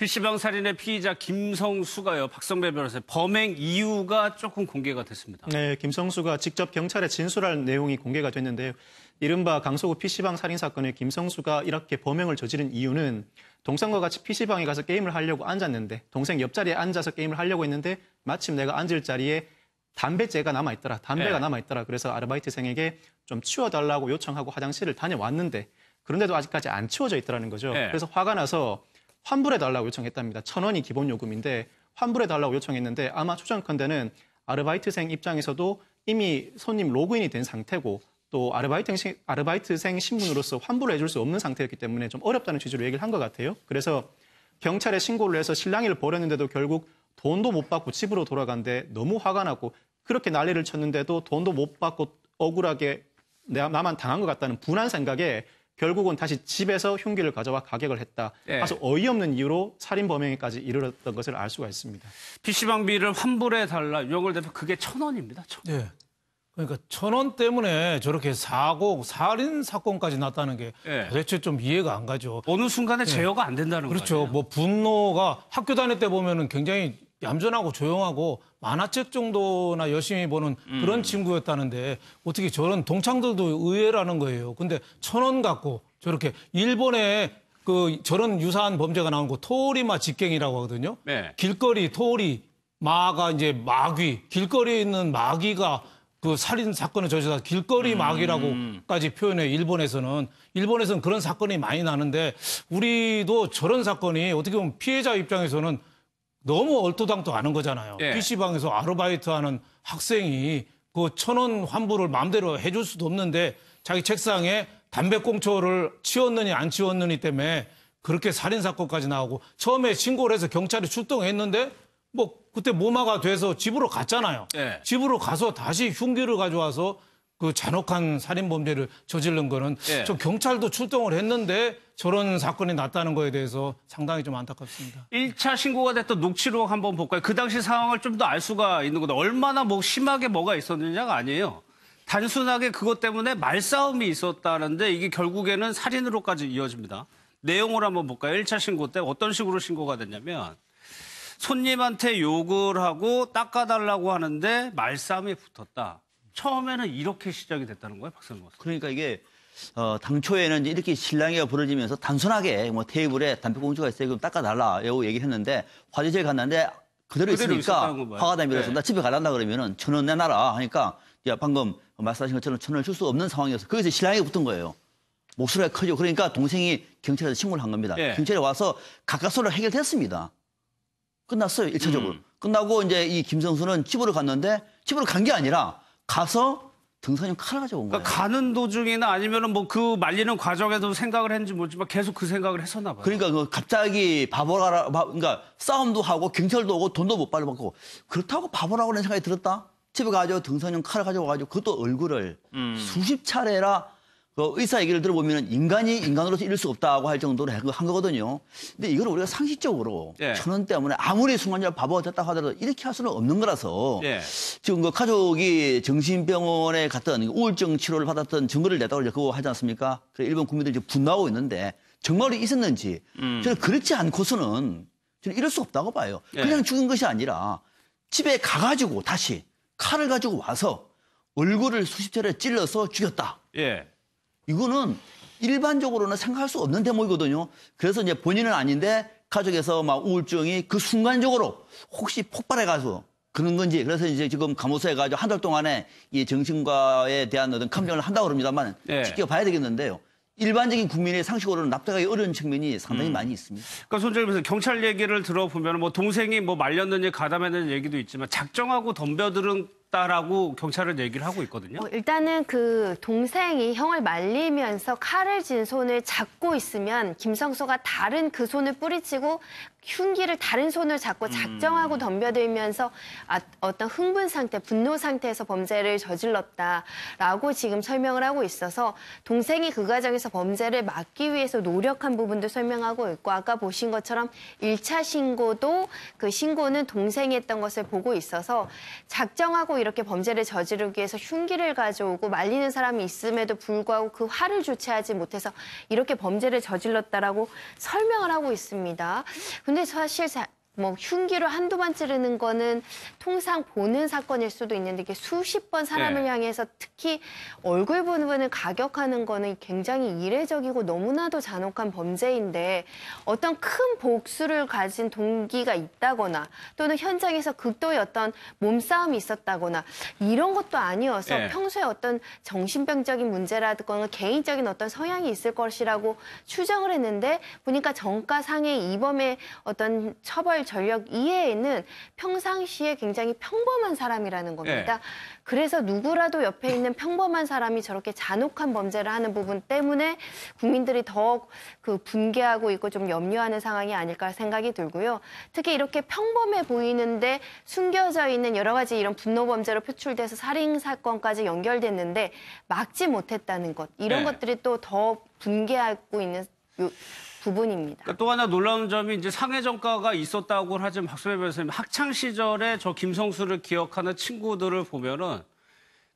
PC방 살인의 피의자 김성수가요, 박성배 변호사의 범행 이유가 조금 공개가 됐습니다. 네, 김성수가 직접 경찰에 진술할 내용이 공개가 됐는데요. 이른바 강서구 PC방 살인 사건의 김성수가 이렇게 범행을 저지른 이유는 동생과 같이 PC방에 가서 게임을 하려고 앉았는데 동생 옆자리에 앉아서 게임을 하려고 했는데 마침 내가 앉을 자리에 담배가 남아있더라. 그래서 아르바이트생에게 좀 치워달라고 요청하고 화장실을 다녀왔는데 그런데도 아직까지 안 치워져 있더라는 거죠. 그래서 화가 나서 환불해달라고 요청했답니다. 1,000원이 기본 요금인데 환불해달라고 요청했는데 아마 추정컨대는 아르바이트생 입장에서도 이미 손님 로그인이 된 상태고 또 아르바이트생 신분으로서 환불을 해줄 수 없는 상태였기 때문에 좀 어렵다는 취지로 얘기를 한 것 같아요. 그래서 경찰에 신고를 해서 실랑이를 벌였는데도 결국 돈도 못 받고 집으로 돌아간데 너무 화가 나고 그렇게 난리를 쳤는데도 돈도 못 받고 억울하게 나만 당한 것 같다는 분한 생각에 결국은 다시 집에서 흉기를 가져와 가격을 했다. 아주 어이없는 이유로 살인 범행에까지 이르렀던 것을 알 수가 있습니다. PC방비를 환불해달라. 유영걸 대표 그게 1,000원입니다. 1,000원. 네. 그러니까 1,000원 때문에 저렇게 살인 사건까지 났다는 게 도대체 좀 이해가 안 가죠. 어느 순간에 제어가 안 된다는 거죠. 그렇죠. 뭐 분노가 학교 다닐 때 보면은 굉장히 얌전하고 조용하고 만화책 정도나 열심히 보는 그런 친구였다는데 어떻게 저런 동창들도 의외라는 거예요. 근데 1,000원 갖고 저렇게 일본에 그 저런 유사한 범죄가 나온 거 토리마 직갱이라고 하거든요. 길거리 토리 마가 이제 마귀 길거리에 있는 마귀가 그 살인 사건을 저지르다 길거리 마귀라고까지 표현해 일본에서는 그런 사건이 많이 나는데 우리도 저런 사건이 어떻게 보면 피해자 입장에서는 너무 얼토당토 않은 거잖아요. PC방에서 아르바이트하는 학생이 그 1,000원 환불을 마음대로 해줄 수도 없는데 자기 책상에 담배꽁초를 치웠느니 안 치웠느니 때문에 그렇게 살인 사건까지 나오고 처음에 신고를 해서 경찰이 출동했는데 뭐 그때 무마가 돼서 집으로 갔잖아요. 집으로 가서 다시 흉기를 가져와서 그 잔혹한 살인 범죄를 저지른 거는 좀 경찰도 출동을 했는데 저런 사건이 났다는 거에 대해서 상당히 좀 안타깝습니다. 1차 신고가 됐던 녹취록 한번 볼까요? 그 당시 상황을 좀 더 알 수가 있는 건데 얼마나 뭐 심하게 뭐가 있었느냐가 아니에요. 단순하게 그것 때문에 말싸움이 있었다는데 이게 결국에는 살인으로까지 이어집니다. 내용을 한번 볼까요? 1차 신고 때 어떤 식으로 신고가 됐냐면 손님한테 욕을 하고 닦아달라고 하는데 말싸움이 붙었다. 처음에는 이렇게 시작이 됐다는 거예요, 박성근 교수. 그러니까 이게 당초에는 이렇게 실랑이가 벌어지면서 단순하게 뭐 테이블에 담배꽁초가 있어요, 그럼 닦아달라고 얘기를 했는데 화장실 갔는데 그대로 있으니까 화가 나면서 나 집에 가란다 그러면은 1,000원 내놔라 하니까 야 방금 말씀하신 것처럼 1,000원을 줄 수 없는 상황이어서 거기서 실랑이가 붙은 거예요. 목소리가 크죠. 그러니까 동생이 경찰에 신고를 한 겁니다. 경찰에 와서 가까스로 해결됐습니다. 끝났어요, 1차적으로. 끝나고 이제 이 김성수는 집으로 갔는데 집으로 간 게 아니라 가서 등산용 칼을 가져온 거예요. 그러니까 가는 도중이나 아니면은 뭐 그 말리는 과정에도 생각을 했는지 모르지만 계속 그 생각을 했었나 봐요. 그러니까 그 갑자기 바보라, 그러니까 싸움도 하고 경찰도 오고 돈도 못 받고 그렇다고 바보라고 하는 생각이 들었다. 집에 가서 등산용 칼을 가져와가지고 그것도 얼굴을 수십 차례라 그 의사 얘기를 들어보면 인간이 인간으로서 이럴 수 없다고 할 정도로 한 거거든요. 근데 이걸 우리가 상식적으로 1,000원 때문에 아무리 순간적으로 바보가 됐다 하더라도 이렇게 할 수는 없는 거라서 지금 그 가족이 정신병원에 갔던 우울증 치료를 받았던 증거를 냈다고 그거 하지 않습니까? 그래 일본 국민들이 분노하고 있는데 정말로 있었는지 저는 그렇지 않고서는 저는 이럴 수 없다고 봐요. 그냥 죽인 것이 아니라 집에 가가지고 다시 칼을 가지고 와서 얼굴을 수십 차례 찔러서 죽였다. 이거는 일반적으로는 생각할 수 없는 대목이거든요. 그래서 이제 본인은 아닌데 가족에서 막 우울증이 그 순간적으로 혹시 폭발해가지고 그런 건지 그래서 이제 지금 감호소에 가지고 한 달 동안에 이 정신과에 대한 어떤 감정을 한다고 그럽니다만 지켜봐야 되겠는데요. 일반적인 국민의 상식으로는 납득하기 어려운 측면이 상당히 많이 있습니다. 그러니까 손정희 경찰 얘기를 들어보면 뭐 동생이 뭐 말렸느니 가담했느니 얘기도 있지만 작정하고 덤벼들었다라고 경찰은 얘기를 하고 있거든요. 일단은 그 동생이 형을 말리면서 칼을 쥔 손을 잡고 있으면 김성수가 다른 그 손을 뿌리치고 흉기를 다른 손을 잡고 작정하고 덤벼들면서 어떤 흥분 상태, 분노 상태에서 범죄를 저질렀다라고 지금 설명을 하고 있어서 동생이 그 과정에서 범죄를 막기 위해서 노력한 부분도 설명하고 있고 아까 보신 것처럼 1차 신고도 그 신고는 동생이 했던 것을 보고 있어서 작정하고 이렇게 범죄를 저지르기 위해서 흉기를 가져오고 말리는 사람이 있음에도 불구하고 그 화를 주체하지 못해서 이렇게 범죄를 저질렀다라고 설명을 하고 있습니다. 근데 근데 사실 뭐 흉기로 한두 번 찌르는 거는 통상 보는 사건일 수도 있는데 이게 수십 번 사람을 네. 향해서 특히 얼굴 부분을 가격하는 거는 굉장히 이례적이고 너무나도 잔혹한 범죄인데 어떤 큰 복수를 가진 동기가 있다거나 또는 현장에서 극도의 어떤 몸싸움이 있었다거나 이런 것도 아니어서 네. 평소에 어떤 정신병적인 문제라든가 개인적인 어떤 성향이 있을 것이라고 추정을 했는데 보니까 정가 상해 이범의 어떤 처벌 전력 이해에는 평상시에 굉장히 평범한 사람이라는 겁니다. 네. 그래서 누구라도 옆에 있는 평범한 사람이 저렇게 잔혹한 범죄를 하는 부분 때문에 국민들이 더 그 분개하고 있고 좀 염려하는 상황이 아닐까 생각이 들고요. 특히 이렇게 평범해 보이는데 숨겨져 있는 여러 가지 이런 분노 범죄로 표출돼서 살인 사건까지 연결됐는데 막지 못했다는 것 이런 네. 것들이 또 더 분개하고 있는 부분입니다. 그러니까 또 하나 놀라운 점이 이제 상해 전과가 있었다고 하지만 박수배 변호사님 학창 시절에 저 김성수를 기억하는 친구들을 보면은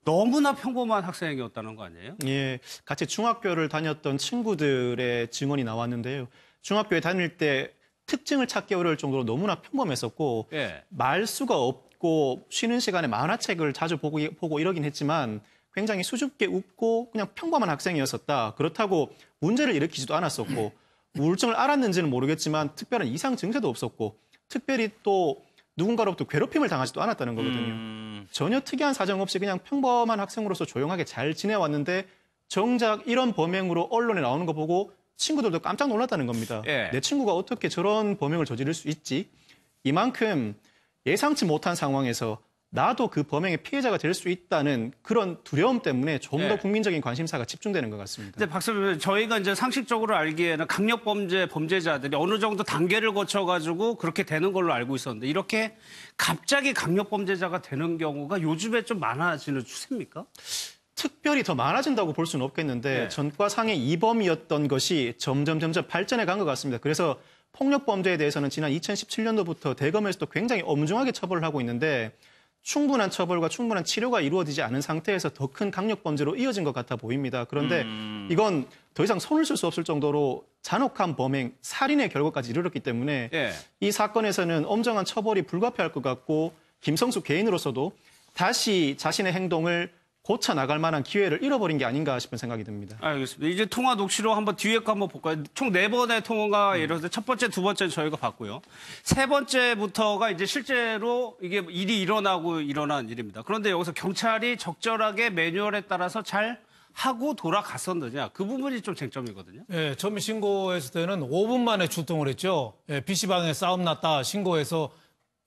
너무나 평범한 학생이었다는 거 아니에요? 예, 같이 중학교를 다녔던 친구들의 증언이 나왔는데요. 중학교에 다닐 때 특징을 찾기 어려울 정도로 너무나 평범했었고 예. 말수가 없고 쉬는 시간에 만화책을 자주 보고 이러긴 했지만 굉장히 수줍게 웃고 그냥 평범한 학생이었었다. 그렇다고 문제를 일으키지도 않았었고 우울증을 앓았는지는 모르겠지만 특별한 이상 증세도 없었고 특별히 또 누군가로부터 괴롭힘을 당하지도 않았다는 거거든요. 전혀 특이한 사정 없이 그냥 평범한 학생으로서 조용하게 잘 지내왔는데 정작 이런 범행으로 언론에 나오는 거 보고 친구들도 깜짝 놀랐다는 겁니다. 예. 내 친구가 어떻게 저런 범행을 저지를 수 있지? 이만큼 예상치 못한 상황에서 나도 그 범행의 피해자가 될 수 있다는 그런 두려움 때문에 좀 더 예. 국민적인 관심사가 집중되는 것 같습니다. 근데 박수배 변호사님 저희가 이제 상식적으로 알기에는 강력 범죄자들이 어느 정도 단계를 거쳐가지고 그렇게 되는 걸로 알고 있었는데 이렇게 갑자기 강력 범죄자가 되는 경우가 요즘에 좀 많아지는 추세입니까? 특별히 더 많아진다고 볼 수는 없겠는데 네. 전과 상해 이범이었던 것이 점점 발전해 간 것 같습니다. 그래서 폭력 범죄에 대해서는 지난 2017년도부터 대검에서도 굉장히 엄중하게 처벌을 하고 있는데 충분한 처벌과 충분한 치료가 이루어지지 않은 상태에서 더 큰 강력 범죄로 이어진 것 같아 보입니다. 그런데 이건 더 이상 손을 쓸 수 없을 정도로 잔혹한 범행, 살인의 결과까지 이르렀기 때문에 예. 이 사건에서는 엄정한 처벌이 불가피할 것 같고 김성수 개인으로서도 다시 자신의 행동을 고쳐 나갈 만한 기회를 잃어버린 게 아닌가 싶은 생각이 듭니다. 알겠습니다. 이제 통화 녹취록 한번 뒤에 거 한번 볼까요? 총 4번의 통화가 예를 들어서 첫 번째, 두 번째는 저희가 봤고요. 세 번째부터가 이제 실제로 이게 일이 일어난 일입니다. 그런데 여기서 경찰이 적절하게 매뉴얼에 따라서 잘 하고 돌아갔었느냐. 그 부분이 좀 쟁점이거든요. 예, 처음 신고했을 때는 5분 만에 출동을 했죠. 예, PC방에 싸움 났다 신고해서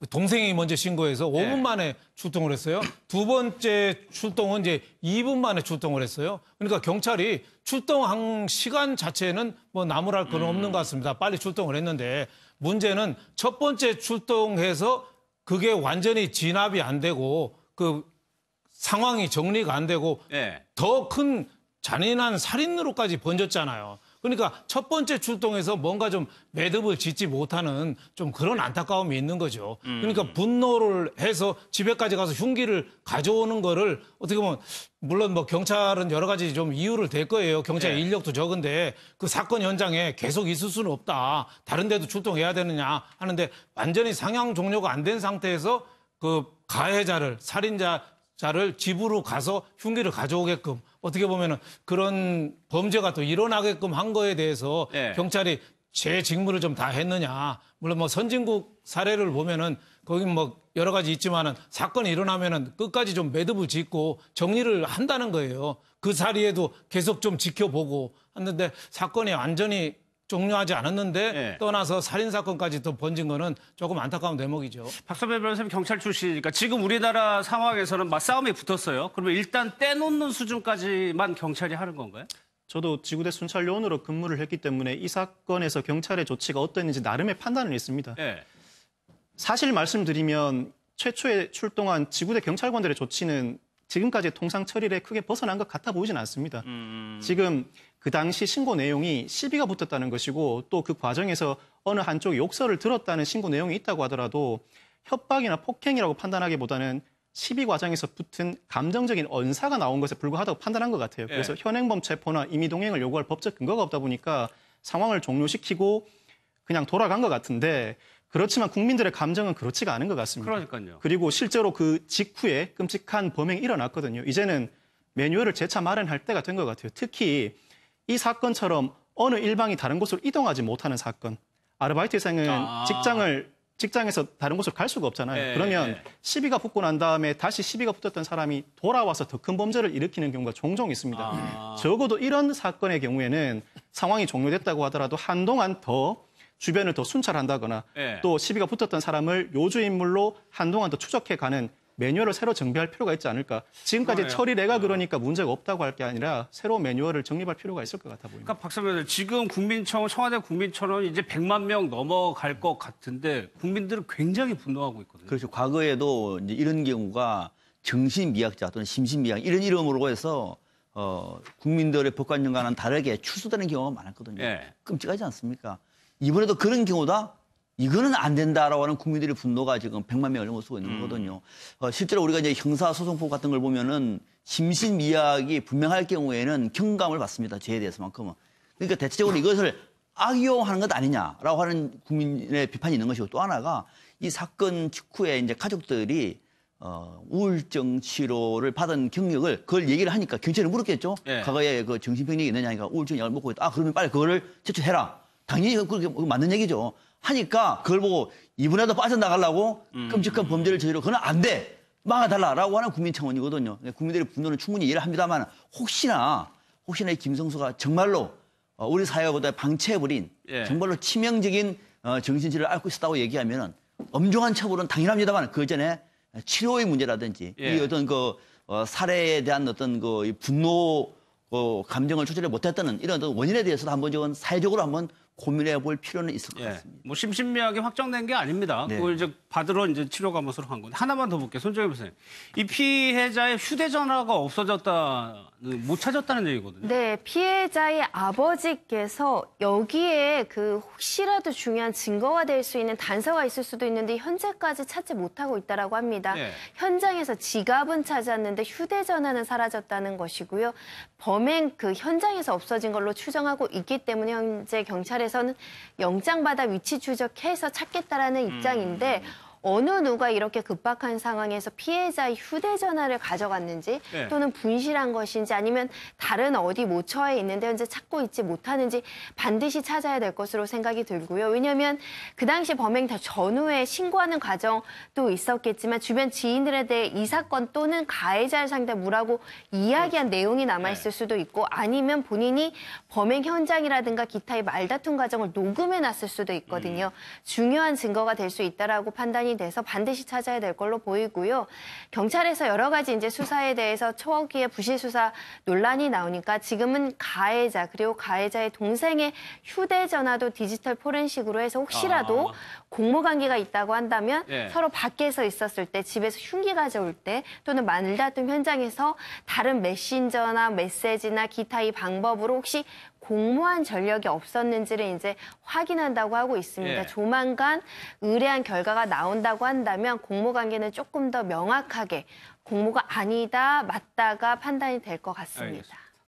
동생이 먼저 신고해서 5분 만에 출동을 했어요. 두 번째 출동은 이제 2분 만에 출동을 했어요. 그러니까 경찰이 출동한 시간 자체는 뭐 나무랄 건 없는 것 같습니다. 빨리 출동을 했는데 문제는 첫 번째 출동해서 그게 완전히 진압이 안 되고 그 상황이 정리가 안 되고 예. 더 큰 잔인한 살인으로까지 번졌잖아요. 그러니까 첫 번째 출동에서 뭔가 좀 매듭을 짓지 못하는 좀 그런 안타까움이 있는 거죠. 그러니까 분노를 해서 집에까지 가서 흉기를 가져오는 거를 어떻게 보면 물론 뭐 경찰은 여러 가지 좀 이유를 댈 거예요. 경찰 네. 인력도 적은데 그 사건 현장에 계속 있을 수는 없다. 다른 데도 출동해야 되느냐 하는데 완전히 상향 종료가 안 된 상태에서 그 가해자를 살인자를 집으로 가서 흉기를 가져오게끔 어떻게 보면은 그런 범죄가 또 일어나게끔 한 거에 대해서 네. 경찰이 제 직무를 좀 다 했느냐. 물론 뭐 선진국 사례를 보면은 거기 뭐 여러 가지 있지만은 사건이 일어나면은 끝까지 좀 매듭을 짓고 정리를 한다는 거예요. 그 사리에도 계속 좀 지켜보고 했는데 사건이 완전히 종료하지 않았는데 네. 떠나서 살인 사건까지 또 번진 거는 조금 안타까운 대목이죠. 박선배 변호사님 경찰 출신이니까 지금 우리나라 상황에서는 막 싸움이 붙었어요. 그러면 일단 떼놓는 수준까지만 경찰이 하는 건가요? 저도 지구대 순찰요원으로 근무를 했기 때문에 이 사건에서 경찰의 조치가 어땠는지 나름의 판단을 했습니다. 예. 사실 말씀드리면 최초에 출동한 지구대 경찰관들의 조치는 지금까지의 통상 처리에 크게 벗어난 것 같아 보이진 않습니다. 지금 그 당시 신고 내용이 시비가 붙었다는 것이고 또 그 과정에서 어느 한쪽이 욕설을 들었다는 신고 내용이 있다고 하더라도 협박이나 폭행이라고 판단하기보다는 시비 과정에서 붙은 감정적인 언사가 나온 것에 불과하다고 판단한 것 같아요. 그래서 현행범 체포나 임의동행을 요구할 법적 근거가 없다 보니까 상황을 종료시키고 그냥 돌아간 것 같은데 그렇지만 국민들의 감정은 그렇지가 않은 것 같습니다. 그러니까요. 그리고 실제로 그 직후에 끔찍한 범행이 일어났거든요. 이제는 매뉴얼을 재차 마련할 때가 된 것 같아요. 특히 이 사건처럼 어느 일방이 다른 곳으로 이동하지 못하는 사건. 아르바이트생은 직장에서 다른 곳으로 갈 수가 없잖아요. 네, 그러면 네. 시비가 붙고 난 다음에 다시 시비가 붙었던 사람이 돌아와서 더 큰 범죄를 일으키는 경우가 종종 있습니다. 적어도 이런 사건의 경우에는 상황이 종료됐다고 하더라도 한동안 더 주변을 더 순찰한다거나 네. 또 시비가 붙었던 사람을 요주 인물로 한동안 더 추적해가는 매뉴얼을 새로 정비할 필요가 있지 않을까. 지금까지 그러네요. 처리례가 그러니까 문제가 없다고 할 게 아니라 새로운 매뉴얼을 정립할 필요가 있을 것 같아 보입니다. 그러니까 박사님, 지금 청와대 국민청원 이제 100만 명 넘어갈 것 같은데 국민들은 굉장히 분노하고 있거든요. 그렇죠. 과거에도 이제 이런 경우가 정신미약자 또는 심신미약 이런 이름으로 해서 국민들의 법관연과는 다르게 출소되는 경우가 많았거든요. 예. 끔찍하지 않습니까? 이번에도 그런 경우다. 이거는 안 된다라고 하는 국민들의 분노가 지금 100만 명을 넘어서고 있는 거거든요. 실제로 우리가 이제 형사소송법 같은 걸 보면은 심신미약이 분명할 경우에는 경감을 받습니다. 죄에 대해서만큼은. 그러니까 대체적으로 이것을 악용하는 것 아니냐라고 하는 국민의 비판이 있는 것이고 또 하나가 이 사건 직후에 이제 가족들이 우울증 치료를 받은 경력을 그걸 얘기를 하니까 경찰에 물었겠죠. 예. 과거에 그 정신병력이 있느냐 하니까 우울증 약을 먹고 있다. 아, 그러면 빨리 그거를 제출해라. 당연히 그렇게 맞는 얘기죠. 하니까 그걸 보고 이번에도 빠져나가려고 끔찍한 범죄를 저지르고 그건 안 돼. 막아달라라고 하는 국민청원이거든요. 국민들의 분노는 충분히 이해를 합니다만 혹시나 이 김성수가 정말로 우리 사회보다 방치해버린 예. 정말로 치명적인 정신질환을 앓고 있었다고 얘기하면 엄중한 처벌은 당연합니다만 그 전에 치료의 문제라든지 예. 이 어떤 살해에 대한 어떤 이 분노 감정을 조절을 못했다는 이런 어떤 원인에 대해서도 한번 저건 사회적으로 한번 고민해 볼 필요는 있을 것 예. 같습니다. 뭐 심신미약이 확정된 게 아닙니다. 네. 그걸 이제 받으러 이제 치료 감옷으로 한 건데 하나만 더 볼게요. 손정혜 선생님. 이 피해자의 휴대전화가 못 찾았다는 얘기거든요. 네, 피해자의 아버지께서 여기에 혹시라도 중요한 증거가 될 수 있는 단서가 있을 수도 있는데 현재까지 찾지 못하고 있다라고 합니다. 네. 현장에서 지갑은 찾았는데 휴대전화는 사라졌다는 것이고요. 범행 현장에서 없어진 걸로 추정하고 있기 때문에 현재 경찰에서는 영장받아 위치 추적해서 찾겠다라는 입장인데 어느 누가 이렇게 급박한 상황에서 피해자의 휴대전화를 가져갔는지 네. 또는 분실한 것인지 아니면 다른 어디 모처에 있는데 현재 찾고 있지 못하는지 반드시 찾아야 될 것으로 생각이 들고요. 왜냐하면 그 당시 범행 전후에 신고하는 과정도 있었겠지만 주변 지인들에 대해 이 사건 또는 가해자를 상대 무라고 이야기한 내용이 남아있을 수도 있고 아니면 본인이 범행 현장이라든가 기타의 말다툼 과정을 녹음해놨을 수도 있거든요. 중요한 증거가 될 수 있다라고 판단이 돼서 반드시 찾아야 될 걸로 보이고요. 경찰에서 여러 가지 이제 수사에 대해서 초기에 부실 수사 논란이 나오니까 지금은 가해자 그리고 가해자의 동생의 휴대전화도 디지털 포렌식으로 해서 혹시라도 공모 관계가 있다고 한다면 예. 서로 밖에서 있었을 때 집에서 흉기 가져올 때 또는 말다툼 현장에서 다른 메신저나 메시지나 기타 이 방법으로 혹시 공모한 전력이 없었는지를 이제 확인한다고 하고 있습니다. 예. 조만간 의뢰한 결과가 나온다고 한다면 공모 관계는 조금 더 명확하게 공모가 아니다, 맞다가 판단이 될 것 같습니다. 알겠습니다.